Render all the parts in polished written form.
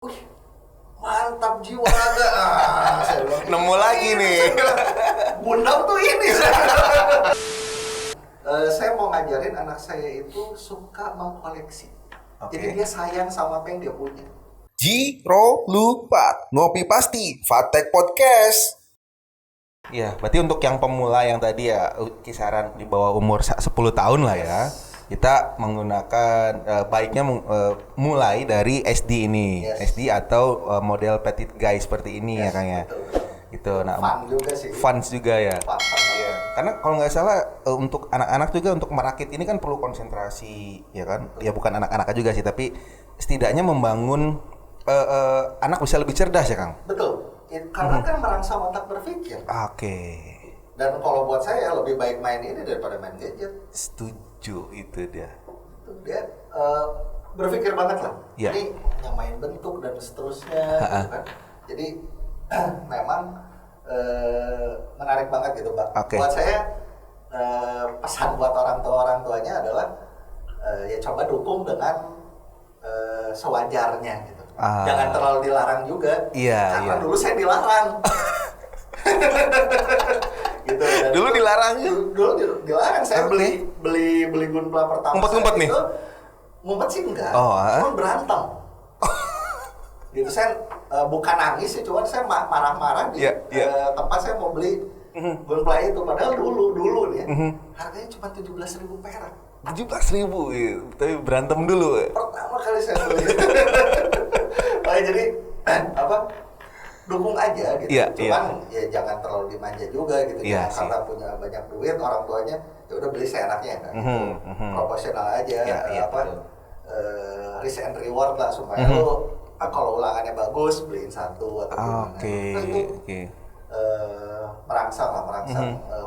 Wih, mantap jiwa raga. Saya bilang, Nemu lagi nih. Gundam tuh ini. Saya mau ngajarin anak saya itu suka mengkoleksi. Oke. Jadi dia sayang sama apa yang dia punya. Jiro lupa ngopi pasti Fatek Podcast. Ya, berarti untuk yang pemula yang tadi ya kisaran di bawah umur 10 tahun lah ya. Kita menggunakan baiknya mulai dari SD ini. Yes. SD atau model petit guy seperti ini ya Kang ya. Betul. Gitu. Nah, Fun juga sih. fun juga ya. Fun Iya. Karena kalau nggak salah untuk anak-anak juga untuk merakit ini kan perlu konsentrasi ya kan. Ya bukan anak-anak juga sih, tapi setidaknya membangun anak bisa lebih cerdas ya Kang. Betul. Karena kan merangsang otak berpikir. Oke. Dan kalau buat saya lebih baik main ini daripada main gadget. Setuju itu dia. Itu dia berpikir banget lah. Ya. Ini nyamain bentuk dan seterusnya gitu kan. Jadi memang menarik banget gitu Pak. Oke. Buat saya pesan buat orang tuanya adalah ya coba dukung dengan sewajarnya gitu. Jangan terlalu dilarang juga. Iya, Karena iya. dulu saya dilarang. Gitu. Dan Dulu dilarang ya? Dulu dilarang. Saya beli Gunpla pertama. Ngumpet-ngumpet saya nih? itu, ngumpet sih enggak. Oh, Cuma berantem. Gitu saya bukan nangis sih, cuman saya marah-marah di tempat saya mau beli Gunpla itu. Padahal dulu nih ya, harganya cuma 17.000 perak. 17.000 ya. Tapi berantem dulu. Pertama kali saya beli. Jadi dukung aja gitu. Iya, Cuman ya jangan terlalu dimanja juga gitu. Iya, Jangan karena punya banyak duit orang tuanya ya udah beli seenaknya kan. Proporsional aja betul. risk and reward lah supaya lu kalau ulangannya bagus beliin satu atau gimana. Nah, itu Oke. merangsang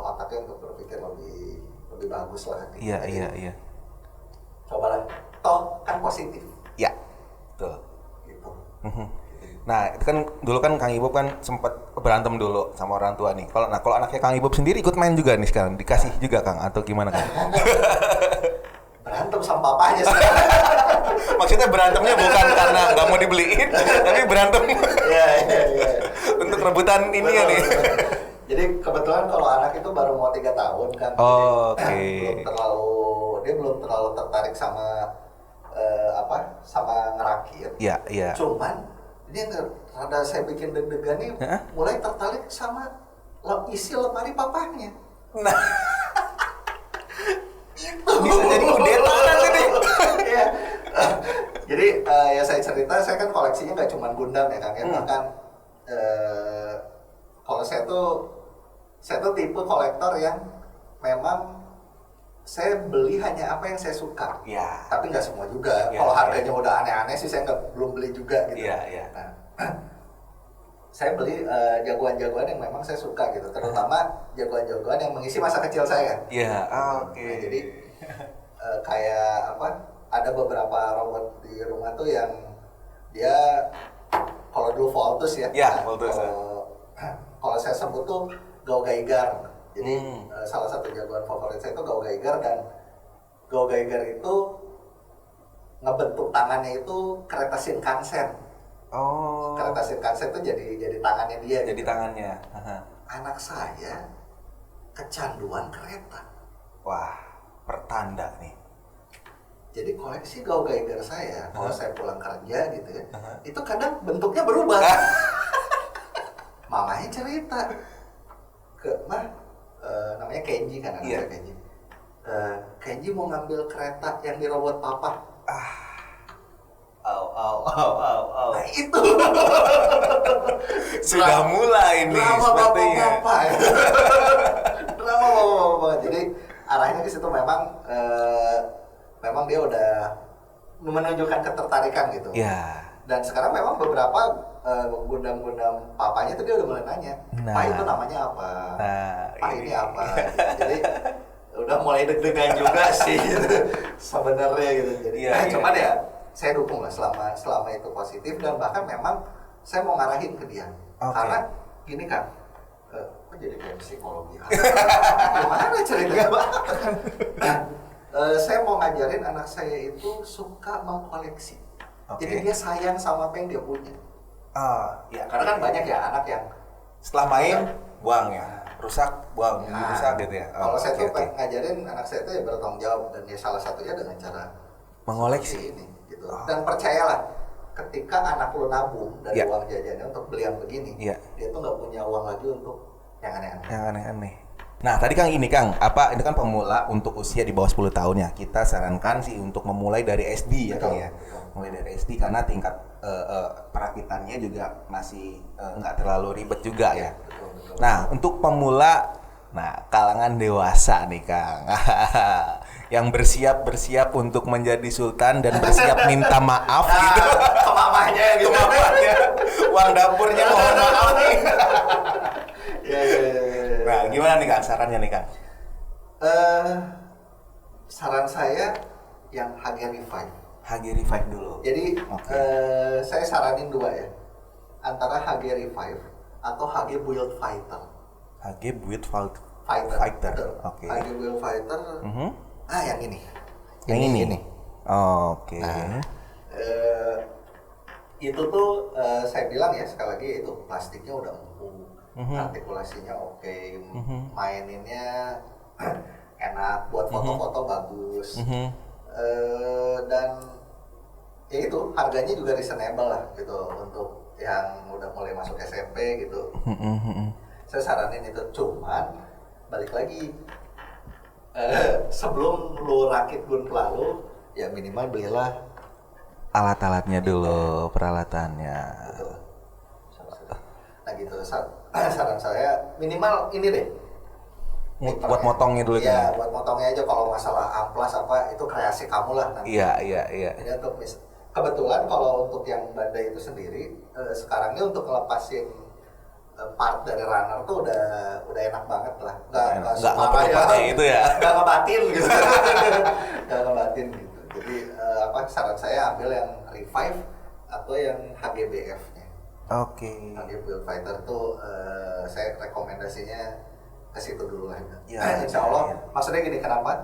otaknya untuk berpikir lebih bagus lah. Gitu. Iya. Cobalah. Toh kan positif Ya. Betul. gitu. Nah, itu kan dulu kan Kang Ibob kan sempat berantem dulu sama orang tua nih. Kalau anaknya Kang Ibob sendiri ikut main juga nih sekarang, dikasih juga Kang atau gimana Kang? Berantem sama papanya sekarang. Maksudnya berantemnya bukan karena nggak mau dibeliin, tapi berantem Iya. untuk rebutan ini ya nih. Jadi kebetulan kalau anak itu baru mau 3 tahun kan. Oke. Dia belum terlalu tertarik sama sama ngerakit. Iya. Cuman dia rada saya bikin deg-degan nih, mulai tertarik sama isi lemari papahnya. Nah, Itu bisa jadi kudeta nanti nih. Iya. Jadi ya saya cerita, saya kan koleksinya nggak cuma Gundam ya Kang. Bahkan kalau saya tuh tipe kolektor yang memang saya beli hanya apa yang saya suka. Iya. Tapi nggak semua juga. Iya, Kalau harganya udah aneh-aneh sih saya belum beli juga gitu. Iya. Nah, saya beli jagoan-jagoan yang memang saya suka gitu. Terutama jagoan-jagoan yang mengisi masa kecil saya. Iya. Oke. Nah, jadi kayak ada beberapa robot di rumah tuh yang dia kalau dulu Voltus ya. Iya, Voltus. Kalau saya sebut tuh Gao Gaigar. Jadi salah satu jagoan favorit saya itu Gao Gaigar, dan Gao Gaigar itu ngebentuk tangannya itu kereta Shinkansen. Oh. Kereta Shinkansen itu jadi tangannya dia. Jadi gitu. tangannya. Anak saya kecanduan kereta. Wah, pertanda nih. Jadi koleksi Gao Gaigar saya, kalau saya pulang kerja gitu ya, itu kadang bentuknya berubah. Mamanya cerita ke namanya Kenji kan, anak saya Kenji. Kenji mau ngambil kereta yang dirobot papa. Nah itu Sudah mulai nih drama sepertinya. bapak-bapak ya. Drama bapak-bapak. Jadi arahnya ke situ memang dia udah menunjukkan ketertarikan gitu. Iya. Dan sekarang memang beberapa Gundam-Gundam papanya itu dia udah mulai nanya, Pak itu namanya apa? Pak ini apa? Gitu. Jadi udah mulai deg-degan juga sih sebenarnya gitu. Jadi cuman ya saya dukung lah selama itu positif, dan bahkan memang saya mau ngarahin ke dia. Karena gini kan, kok jadi kayak psikologi? Gimana ceritanya? Saya mau ngajarin anak saya itu suka mengkoleksi. Jadi dia sayang sama apa yang dia punya. Ya. Karena kan banyak ya anak yang setelah main buang ya, rusak buang, rusak gitu ya. Kalau saya tuh ngajarin anak saya tuh ya bertanggung jawab, dan ya salah satunya dengan cara mengoleksi ini gitu. Dan percayalah, ketika anak lo nabung dari uang jajannya untuk beli yang begini, dia tuh nggak punya uang lagi untuk yang aneh-aneh. Yang aneh-aneh. Nah, tadi Kang ini ini kan pemula untuk usia di bawah 10 tahun ya. Kita sarankan sih untuk memulai dari SD ya Kang ya. Mulai dari SD karena tingkat perakitannya juga masih nggak terlalu ribet juga ya. Betul. Nah, untuk pemula, kalangan dewasa nih Kang. Yang bersiap untuk menjadi sultan dan bersiap minta maaf gitu. Ke mamanya gitu. Uang dapurnya mohon maaf nih. Ya. Nah, gimana nih Kang sarannya nih Kang? Saran saya yang HG Revive. HG Revive dulu. Jadi saya saranin dua ya, antara HG Revive atau HG Build Fighter. HG Build Fighter. Oke. HG Build Fighter. Yang ini. Yang ini. Oke. Nah, itu tuh saya bilang ya sekali lagi, itu plastiknya udah empuk, artikulasinya oke, maininnya enak, buat foto-foto bagus, dan ya itu harganya juga reasonable lah gitu untuk yang udah mulai masuk SMP gitu. Saya saranin itu, cuman balik lagi, sebelum lu rakit gunpla lu, ya minimal belilah alat-alatnya dulu, peralatannya. Betul. Nah gitu, saran saya minimal ini deh. Buat motongnya dulu kan? Iya, buat motongnya aja. Kalau masalah amplas apa, itu kreasi kamu lah nanti. Iya. Jadi untuk kebetulan kalau untuk yang Bandai itu sendiri, sekarang ini untuk ngelepasin part dari runner tuh udah enak banget lah. Nggak pakai itu ya. Nggak ngebatin gitu. Nggak ngebatin gitu. Jadi saran saya ambil yang Revive atau yang HGBF-nya. Oke. HG Build Fighter tuh saya rekomendasinya ke situ dulu lah. Insya Allah. Maksudnya gini, kenapa?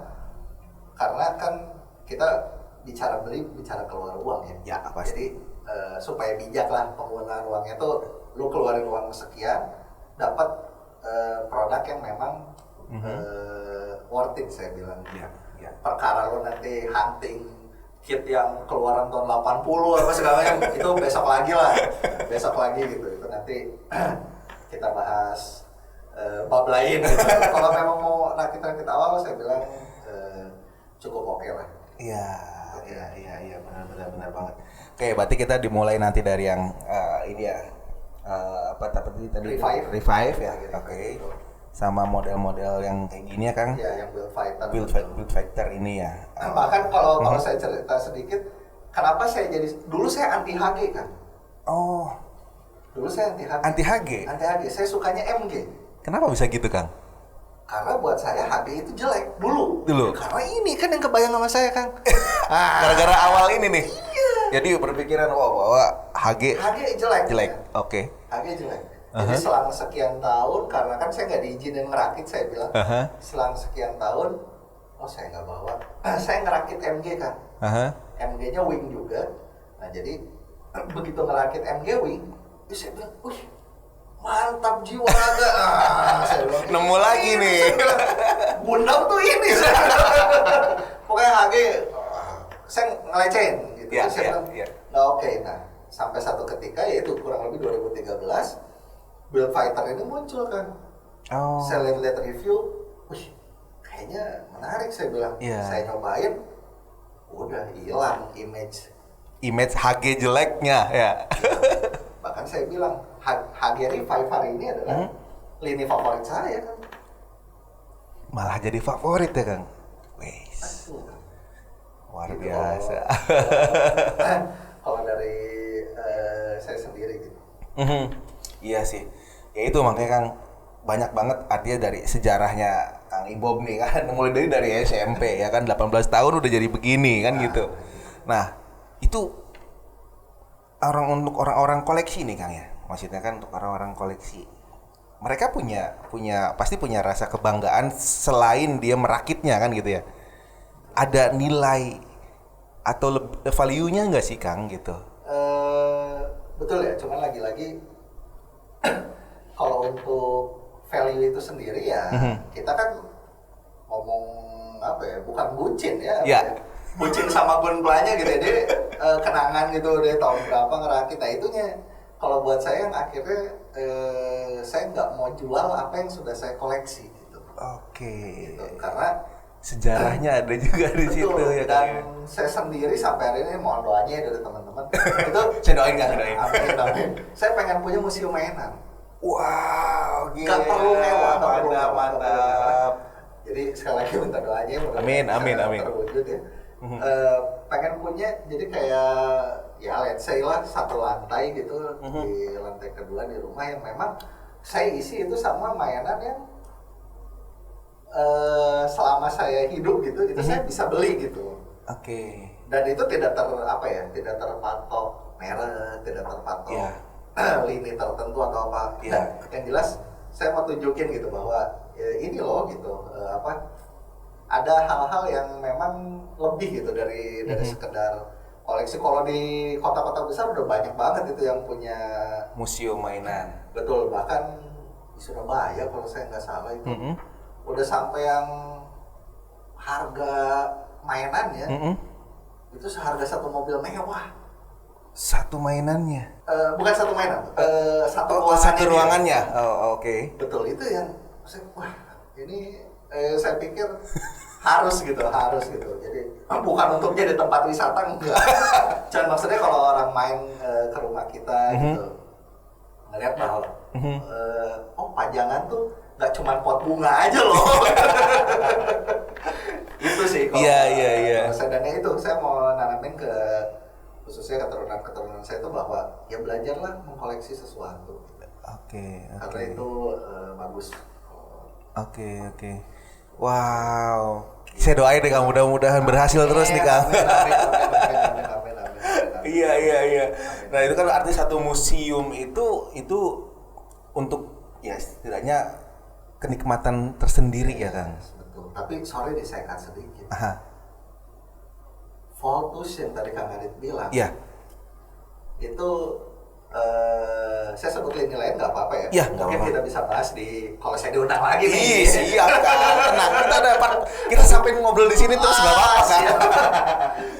Karena kan kita bicara keluar uang ya. Jadi supaya bijak lah penggunaan uangnya tuh, lu keluarin uang sekian, dapat produk yang memang worth it, saya bilang. Perkara lu nanti hunting kit yang keluaran tahun 80 apa segala macam, itu besok lagi gitu. Itu nanti kita bahas bab lain gitu. Kalau memang mau rakit awal, saya bilang cukup oke lah. Iya, benar banget. Oke, berarti kita dimulai nanti dari yang ini ya, tadi Revive ya. Oke. Sama model-model yang kayak gini ya Kang? Iya, yang Build Fighter ini ya. Bahkan kalau saya cerita sedikit, kenapa dulu saya anti HG kan? Dulu saya anti HG. Anti HG, saya sukanya MG. Kenapa bisa gitu Kang? Karena buat saya HG itu jelek dulu. Karena ini kan yang kebayang sama saya Kang. Gara-gara awal ini nih. Iya. Jadi berpikiran bahwa HG jelek. Oke. HG jelek. Jadi selang sekian tahun, karena kan saya nggak diizinin ngerakit, saya bilang selang sekian tahun, saya nggak bawa. Saya ngerakit MG kan. MG-nya wing juga. Nah jadi begitu ngerakit MG wing, saya bilang, mantap jiwa raga. Saya bilang, nemu lagi nih. Gundam tuh ini. Pokoknya HG, saya ngelecehin gitu. Saya bilang, nggak oke. Nah sampai satu ketika, yaitu kurang lebih 2013, Build Fighter ini muncul kan. Saya lihat review, kayaknya menarik, saya bilang. Saya nyobain, udah hilang image HG jeleknya ya. Bahkan saya bilang HG Revive hari ini adalah lini favorit saya kan. Malah jadi favorit ya Kang. Luar biasa. Kalau dari saya sendiri gitu. Iya sih. Ya itu makanya Kang, banyak banget artinya dari sejarahnya Kang Ibob nih kan, mulai dari SMP ya kan, 18 tahun udah jadi begini kan gitu. Nah, itu untuk orang-orang koleksi nih Kang ya. Maksudnya kan untuk orang-orang koleksi. Mereka pasti punya rasa kebanggaan selain dia merakitnya kan gitu ya. Ada nilai atau value-nya nggak sih Kang gitu? Betul ya, cuman lagi-lagi kalau untuk value itu sendiri ya kita kan ngomong apa ya, bukan bucin ya, bucin sama gunplanya gitu ya, dia kenangan gitu deh tahun berapa ngerakit. Nah itunya kalau buat saya yang akhirnya saya nggak mau jual apa yang sudah saya koleksi gitu. Gitu. Karena sejarahnya ada juga di situ ya. Dan saya sendiri sampai hari ini mohon doanya ya dari teman-teman itu saya doain kan, doain. Amin. Saya pengen punya museum mainan. Wow, gila. Gak perlu mewah, mantap. Jadi sekali lagi minta doanya, amin. Terwujud ya. Pengen punya, jadi kayak ya let's say lah satu lantai gitu, di lantai kedua di rumah yang memang saya isi itu sama mainan yang selama saya hidup gitu, itu saya bisa beli gitu. Dan itu tidak terpatok merek, tidak terpatok lini tertentu atau apa. Yang jelas saya mau tunjukin gitu bahwa ini loh gitu, ada hal-hal yang memang lebih gitu dari sekedar koleksi. Kalau di kota-kota besar udah banyak banget itu yang punya museum mainan. Betul, bahkan di Surabaya kalau saya nggak salah itu udah sampai yang harga mainannya itu seharga satu mobil mewah. Satu mainannya? Bukan satu mainan, satu ruangannya. Betul, itu yang wah ini saya pikir harus gitu. Jadi bukan untuk jadi tempat wisata, enggak. Cuman maksudnya kalau orang main ke rumah kita gitu, ngeliat bahwa pajangan tuh nggak cuma pot bunga aja loh. Itu sih kalau sedangnya itu saya mau nanamin ke khususnya keturunan saya itu bahwa ya belajarlah mengkoleksi sesuatu. Karena itu bagus. Wow. Saya doain deh Kang, mudah-mudahan berhasil terus nih Kang. Amin. Iya. Nah itu kan arti satu museum itu untuk ya setidaknya kenikmatan tersendiri ya Kang. Betul. Tapi sorry deh saya cut sedikit. Voltus yang tadi Kang Adit bilang. Iya. Itu saya sebutin nilainya nggak apa-apa ya. Iya, mungkin kita bisa bahas kalau saya diundang lagi nih. Siap Kang. Tenang, kita sampai ngobrol di sini terus nggak apa-apa Kang.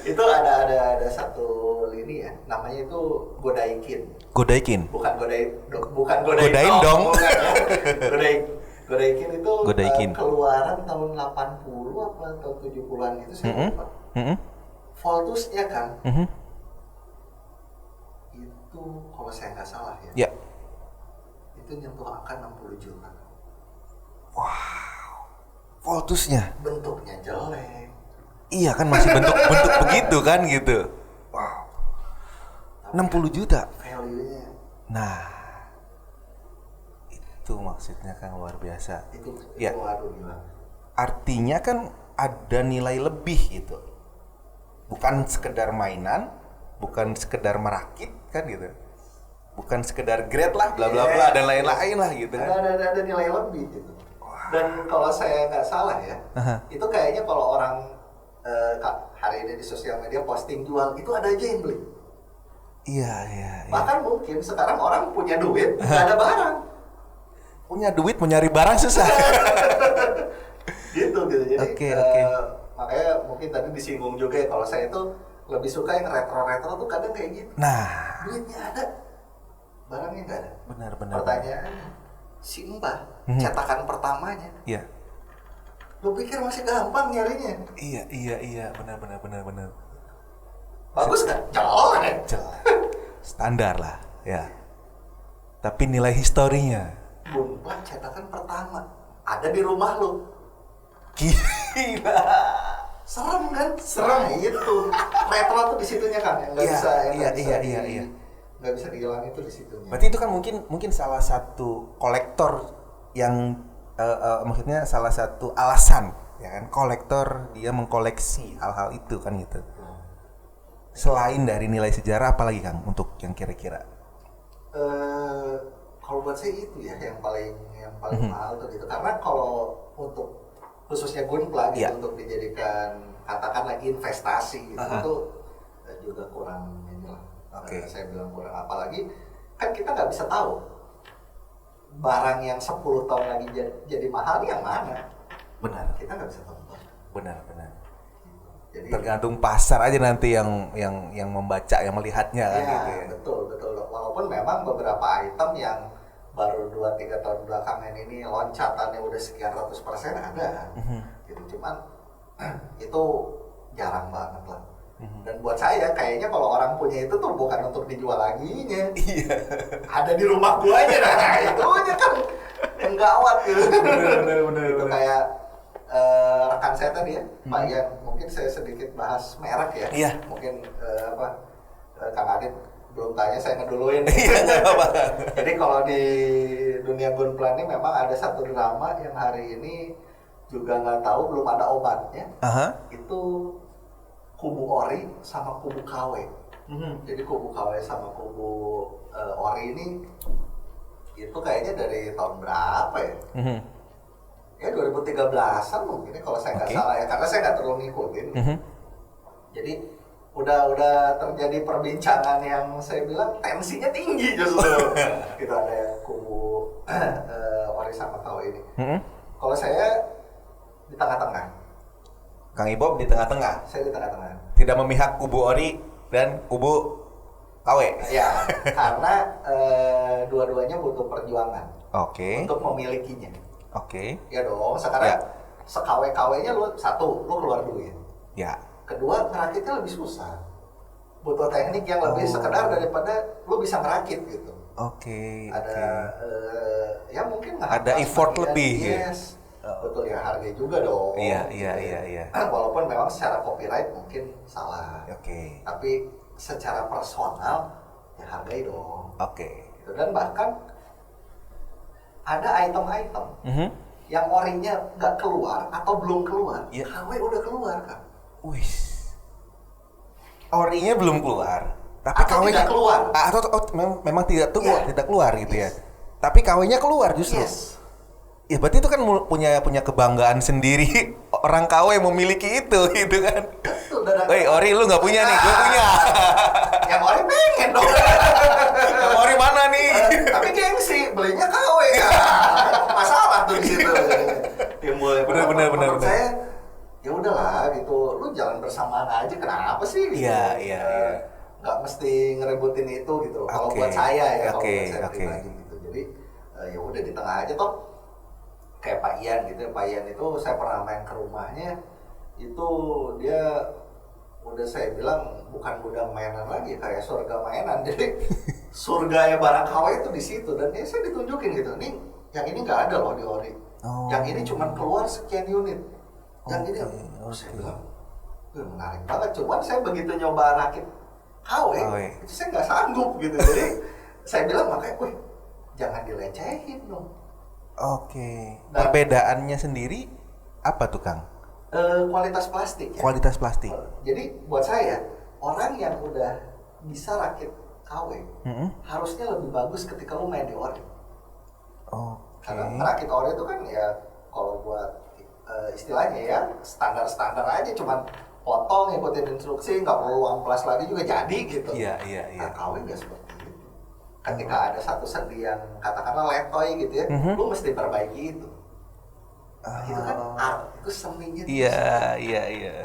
Itu ada satu lini ya, namanya itu Godaikin. Bukan Godain dong. Godaikin itu keluaran tahun 80 apa tahun 70-an itu saya lupa. Voltusnya kan. Itu kalau saya nggak salah ya. Itu nyentuh angka 60 juta. Wow. Voltusnya. Bentuknya jelek. Iya kan masih bentuk begitu kan gitu. Wow. 60 juta. Value-nya. Nah. Itu maksudnya kan luar biasa. Itu ya. Waduh gila. Artinya kan ada nilai lebih gitu. Bukan sekedar mainan, bukan sekedar merakit kan gitu. Bukan sekedar grade lah bla bla bla dan lain-lain lah gitu kan. Ada nilai lebih gitu. Dan kalau saya nggak salah ya, itu kayaknya kalau orang hari ini di sosial media posting jual, itu ada aja yang beli. Iya. Bahkan mungkin sekarang orang punya duit, nggak ada barang. Punya duit, mau nyari barang susah. Gitu. Jadi Oke. makanya mungkin tadi disinggung juga ya, kalau saya itu lebih suka yang retro tuh kadang kayak gitu. Nah. Duitnya ada, barangnya nggak ada. Benar. Pertanyaan, si Mbah, cetakan pertamanya. Iya. Lu pikir masih gampang nyarinya? Iya, benar. Bagus kan? Jelek. Standar lah, ya. Tapi nilai historinya. Mbah, cetakan pertama ada di rumah lu. Gila. Serem kan? Serem itu. Retro tuh di situnya kan, yang nggak bisa. Iya. Nggak bisa dihilang itu di situnya. Berarti itu kan mungkin salah satu kolektor yang maksudnya salah satu alasan ya kan, kolektor dia mengkoleksi hal-hal itu kan gitu. Selain dari nilai sejarah apalagi Kang untuk yang kira-kira? Kalau buat saya itu ya yang paling mahal tuh gitu. Karena kalau untuk khususnya gunpla gitu untuk dijadikan katakanlah investasi itu juga kurang inilah. Saya bilang kurang, apalagi kan kita nggak bisa tahu barang yang 10 tahun lagi jadi mahal yang mana. Benar. Kita nggak bisa tahu. Benar. Jadi tergantung pasar aja nanti yang membaca, yang melihatnya kan gitu ya. Betul. Walaupun memang beberapa item yang baru 2-3 tahun belakangan ini loncatannya udah sekian ratus % ada. Gitu, cuman itu jarang banget lah. Dan buat saya kayaknya kalau orang punya itu tuh bukan untuk dijual laginya. Iya. Ada di rumah gua aja, nah itu aja kan yang gawat gitu. Bener. Itu kayak rekan saya tadi ya, Pak Ian, mungkin saya sedikit bahas merek ya. Iya. Mungkin Kang Adit belum tanya, saya ngeduluin. Jadi kalau di dunia gunpla ini memang ada satu drama yang hari ini juga nggak tahu, belum ada obatnya. Itu kubu ori sama kubu KW. Jadi kubu KW sama kubu ori ini itu kayaknya dari tahun berapa ya? Ya 2013an mungkin ya, kalau saya nggak salah ya, karena saya nggak terlalu ngikutin. Jadi udah terjadi perbincangan yang saya bilang tensinya tinggi justru. Gitu, ada yang kubu ori sama KW ini. Kalau saya di tengah-tengah. Kang Ibob di tengah-tengah. Saya di tengah-tengah. Tidak memihak kubu ori dan kubu KW. Ya, karena dua-duanya butuh perjuangan. Oke. Untuk memilikinya. Oke. Ya dong, sekarang se-KW-KW-nya lu keluar duit. Ya. Kedua, ngerakitnya lebih susah. Butuh teknik yang lebih sekedar daripada lu bisa ngerakit gitu. Oke. Ada ya mungkin ada effort lebih. Yes. Betul ya, harga juga dong. Iya. Walaupun memang secara copyright mungkin salah. Oke. Tapi secara personal ya hargai dong. Oke. Gitu. Dan bahkan ada item-item yang orinya nggak keluar atau belum keluar, KW udah keluar kan. Wih. Orinya belum keluar, tapi KW-nya tidak keluar. Memang tidak keluar gitu ya. Tapi KW-nya keluar justru. Ya berarti itu kan punya kebanggaan sendiri orang KW memiliki itu gitu kan. Woi ori lu nggak punya nih, gue punya. Yang ori pengen dong. Yang ori mana nih? Tapi gengsi, belinya KW kan. Masalah tuh di situ. Timbul. Benar. Saya ya udahlah gitu, lu jalan bersamaan aja, kenapa sih? Gitu. Iya. Nggak mesti ngerebutin itu gitu. Kalau buat saya ya, kalau buat saya pribadi gitu. Jadi ya udah di tengah aja toh. Kayak Pak Ian gitu, Pak Ian itu saya pernah main ke rumahnya, itu dia udah saya bilang bukan gudang mainan lagi, kayak surga mainan. Jadi surga ya barang KW itu di situ, dan dia saya ditunjukin gitu, nih yang ini nggak ada loh di ori, yang ini cuma keluar sekian unit, yang ini saya bilang menarik banget. Cuman saya begitu nyoba rakit KW itu saya nggak sanggup gitu. Jadi saya bilang makanya, wih jangan dilecehin dong. Oke. Perbedaannya sendiri apa tuh Kang? Kualitas plastik. Ya? Kualitas plastik. Jadi buat saya orang yang udah bisa rakit KW harusnya lebih bagus ketika lu main di ori. Karena rakit ori itu kan ya kalau buat istilahnya ya standar aja, cuman potong ikutin instruksi, nggak perlu amplas lagi juga jadi gitu. Iya. Nah KW nggak seperti itu. Ketika ada satu sendi yang katakanlah letoy gitu ya, lu mesti perbaiki itu. Itu kan art, itu seninya. Iya.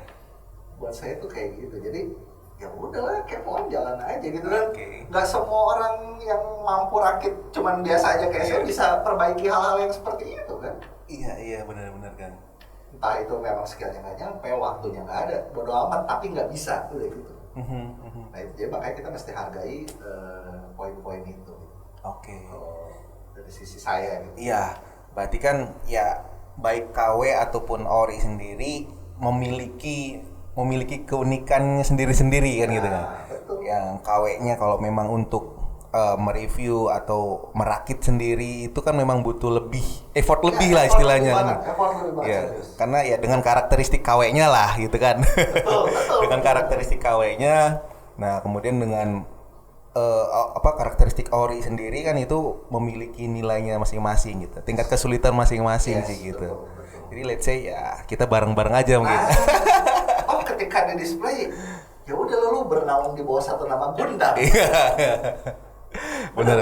Buat saya tuh kayak gitu. Jadi ya udahlah, kayak mau jalan aja gitu kan. Nggak semua orang yang mampu rakit cuman biasa aja kayak saya bisa perbaiki hal-hal yang seperti itu kan. Iya benar kan. Entah itu memang skillnya nggak nyampe, waktunya nggak ada, bodo amat, tapi nggak bisa, udah gitu. Nah itu jadi makanya kita mesti hargai poin-poin itu. Oke. Dari sisi saya gitu. Iya, berarti kan ya baik KW ataupun ori sendiri memiliki keunikannya sendiri-sendiri kan gitu kan. Betul. Yang KW-nya kalau memang untuk mereview atau merakit sendiri itu kan memang butuh effort lebih lah istilahnya. Effort lebih banget. Ya, karena ya dengan karakteristik KW-nya lah gitu kan. Betul. Dengan karakteristik KW-nya, nah kemudian dengan karakteristik ori sendiri kan itu memiliki nilainya masing-masing gitu, tingkat kesulitan masing-masing sih gitu. Betul. Jadi let's say ya kita bareng-bareng aja mungkin. ketika di display ya udah lu bernaung di bawah satu nama Gundam. benar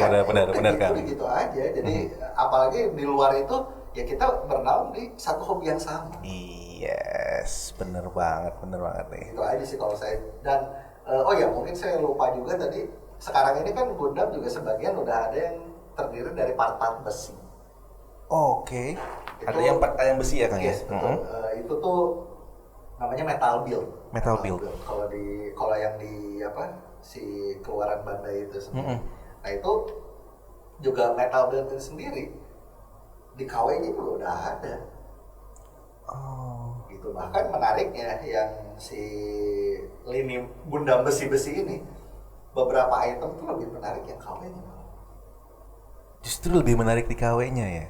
kan. Gitu aja. Jadi apalagi di luar itu ya kita bernaung di satu hobi yang sama. Yes, benar banget nih. Itu aja sih kalau saya. Dan oh ya mungkin saya lupa juga tadi, sekarang ini kan Gundam juga sebagian udah ada yang terdiri dari part-part besi. Oke. Ada yang part yang besi ya Kang? Yes, betul. Itu tuh namanya metal build. Kalau yang di apa si keluaran Bandai itu sendiri. Nah itu juga metal build itu sendiri di KW-nya juga udah ada. Oh. Gitu. Bahkan menariknya yang si lini Gundam besi-besi ini beberapa item tuh lebih menarik yang KW-nya. Justru lebih menarik di KW-nya ya.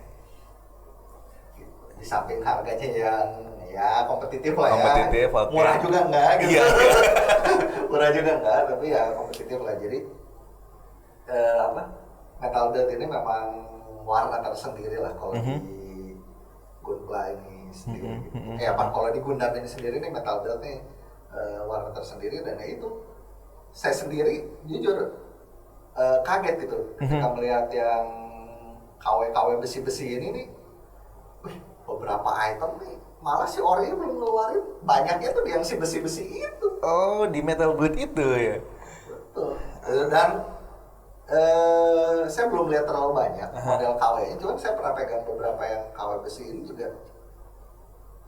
Di samping harganya yang ya kompetitif lah kompetitif, ya. Okay. Murah juga enggak gitu. Iya. Murah juga enggak, tapi ya kompetitif lah. Jadi Metal Build ini memang warna tersendiri lah kalau di Gunpla ini sendiri. Kalau di Gundam ini sendiri nih Metal Build nih warna tersendiri, dan itu saya sendiri jujur kaget gitu ketika melihat yang KW-KW besi-besi ini nih. Beberapa item nih malah si Ori belum ngeluarin, banyaknya tuh yang si besi-besi itu. Oh, di Metal Build itu ya? Betul. Dan saya belum lihat terlalu banyak model KW-nya, cuman saya pernah pegang beberapa yang KW besi ini juga.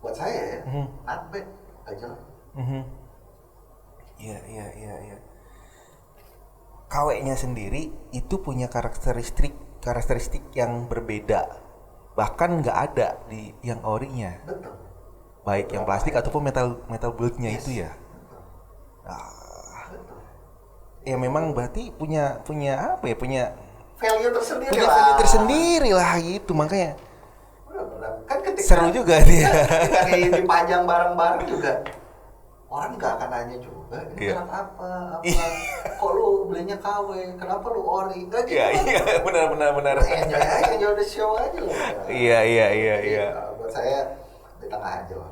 Buat saya ya, not bad, gak jelek. Iya. KW-nya sendiri itu punya karakteristik yang berbeda. Bahkan nggak ada di yang orinya. Betul. Baik yang plastik ataupun metal build-nya itu ya. Betul. Ya memang berarti punya apa ya? Punya value tersendiri punya lah. value tersendiri lah gitu, makanya. Benar. Kan ketika seru juga dia. Ketika dipajang bareng-bareng juga orang nggak akan nanya juga, ini apa? Kok lu belinya KW? Kenapa lu ori? Gak gitu. Iya, benar. Enjoy aja, enjoy the show aja loh. Iya. Buat saya di tengah aja lah,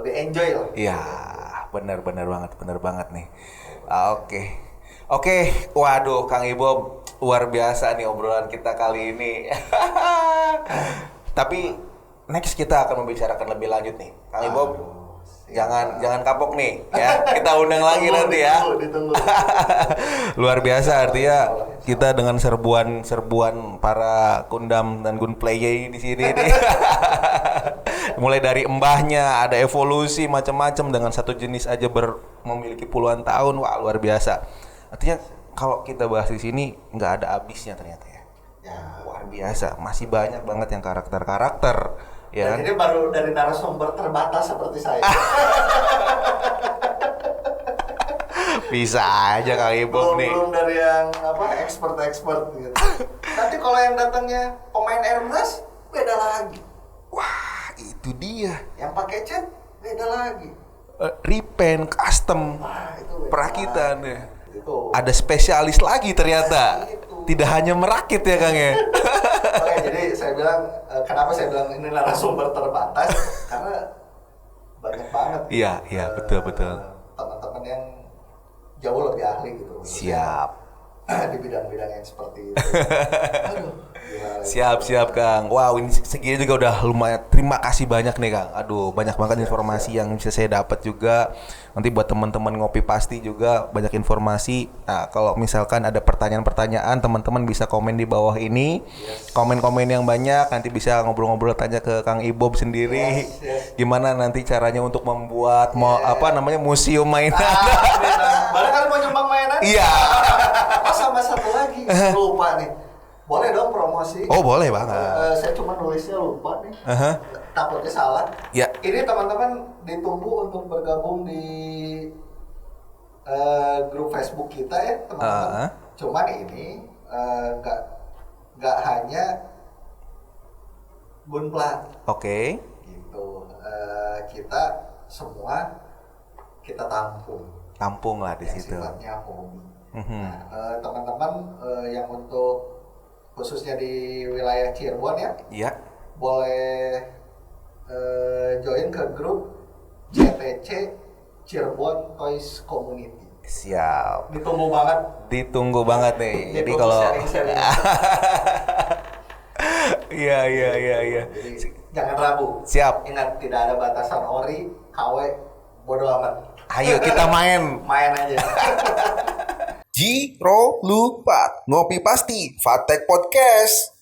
lebih enjoy lah. Iya, benar banget nih. Oke, waduh Kang Ibob, luar biasa nih obrolan kita kali ini. Tapi next kita akan membicarakan lebih lanjut nih, Kang Ibob. Jangan kapok nih ya, kita undang lagi nanti ya. Ditunggu. Luar biasa, artinya kita dengan serbuan para Gundam dan Gunplay di sini nih. Mulai dari embahnya, ada evolusi macam-macam, dengan satu jenis aja memiliki puluhan tahun. Wah, luar biasa. Artinya kalau kita bahas di sini nggak ada habisnya ternyata ya. Luar biasa, masih banyak banget yang karakter. Ya. Ini baru dari narasumber terbatas seperti saya. Bisa aja Kang Ibob nih. Belum dari yang expert gitu. Nanti kalau yang datangnya pemain Airbrush beda lagi. Wah, itu dia. Yang pakai cat beda lagi. Repaint, custom, itu perakitan ya. Itu. Ada spesialis lagi ternyata. Tidak hanya merakit ya Kang ya. Oke, jadi saya bilang kenapa saya bilang ini narasumber terbatas, karena banyak banget. Iya, betul. Teman-teman yang jauh lebih ahli gitu. Siap. Di bidang-bidang yang seperti itu. Siap Kang. Wow, ini segini juga udah lumayan. Terima kasih banyak nih Kang. Aduh, banyak banget informasi yang bisa saya dapat juga. Nanti buat teman-teman Ngopi Pasti juga banyak informasi. Nah, kalau misalkan ada pertanyaan-pertanyaan, teman-teman bisa komen di bawah ini. Komen-komen yang banyak, nanti bisa ngobrol-ngobrol, tanya ke Kang Ibob sendiri. Gimana nanti caranya untuk membuat museum mainan. Barangkali mau nyumbang mainan? Iya. Sama satu lagi, lupa nih. Boleh dong promosi? Oh, boleh banget. Saya cuma nulisnya lupa nih. Takutnya salah. Ya. Ini teman-teman ditunggu untuk bergabung di grup Facebook kita ya, teman-teman. Cuman ini nggak hanya Gunpla. Oke. Gitu. Kita semua kita tampung Lah di situ. Sifatnya hobi. Nah, teman-teman yang untuk khususnya di wilayah Cirebon ya, iya, boleh join ke grup CTC Cirebon Toys Community. Siap. Ditunggu banget nih. Jadi kalau sharing-sharing. Iya. Jadi jangan ragu. Siap. Ingat tidak ada batasan ori, KW, bodo amat. Ayo kita main. Main aja. Jiro Lupat, ngopi pasti, Fatek Podcast.